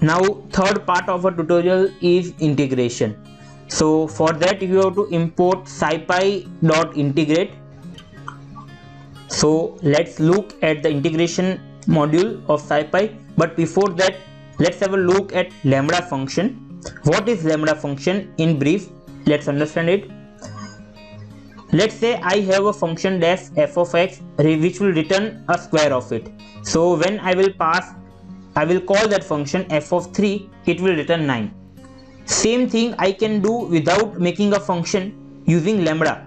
Now third part of our tutorial is integration. So for that you have to import scipy.integrate. So let's look at the integration module of scipy, but before that let's have a look at lambda function. What is lambda function in brief? Let's understand it. Let's say I have a function def f of x which will return a square of it. So when I will call that function f of 3, it will return 9. Same thing I can do without making a function using lambda.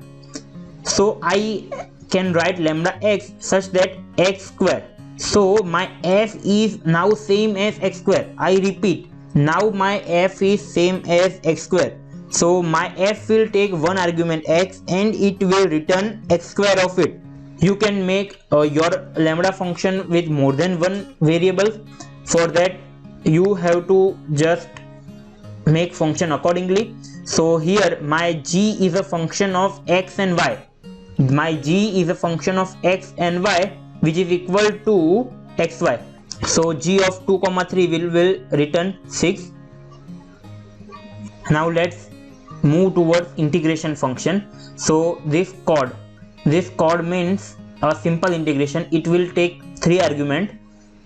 So I can write lambda x such that x square. So my f is now same as x square. I repeat, now my f is same as x square. So my f will take one argument x and it will return x square of it. You can make your lambda function with more than one variable. For that you have to just make function accordingly. So here my g is a function of x and y. My g is a function of x and y which is equal to xy. So g of 2, 3 will return 6. Now let's move towards integration function. So this chord means a simple integration. It will take 3 arguments.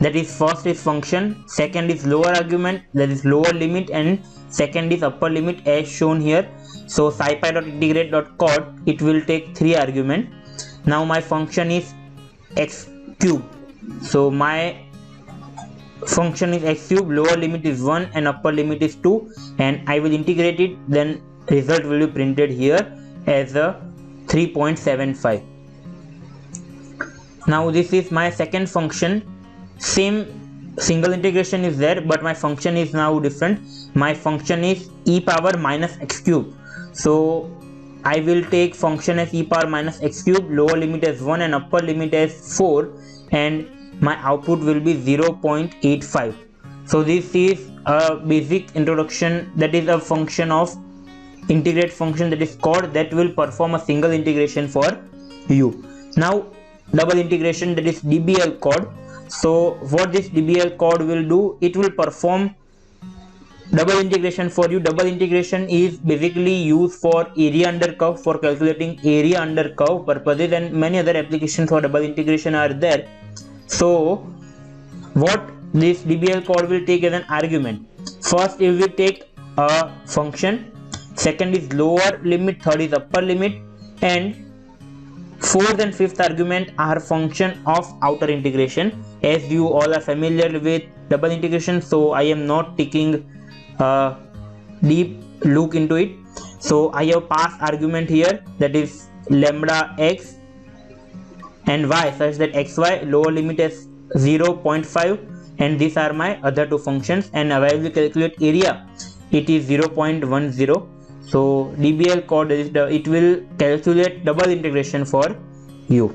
That is, first is function, second is lower argument, that is lower limit, and second is upper limit as shown here. So scipy.integrate.chord, it will take 3 arguments. Now my function is x cube. So my function is x cube, lower limit is 1 and upper limit is 2, and I will integrate it, then result will be printed here as a 3.75. Now this is my second function. Same single integration is there, but my function is now different. My function is e power minus x cube. So I will take function as e power minus x cube, lower limit as 1 and upper limit as 4, and my output will be 0.85. So this is a basic introduction, that is a function of integrate function, that is chord, that will perform a single integration for you. Now double integration, that is DBL chord. So what this DBL chord will do, it will perform double integration for you. Double integration is basically used for area under curve, for calculating area under curve purposes, and many other applications for double integration are there. So what this DBL chord will take as an argument, first it will take a function, second is lower limit, third is upper limit, and fourth and fifth argument are function of outer integration. As you all are familiar with double integration, so I am not taking a deep look into it. So I have passed argument here, that is lambda x and y such that xy, lower limit is 0.5, and these are my other two functions, and I will calculate area, it is 0.10. So DBL chord, it will calculate double integration for you.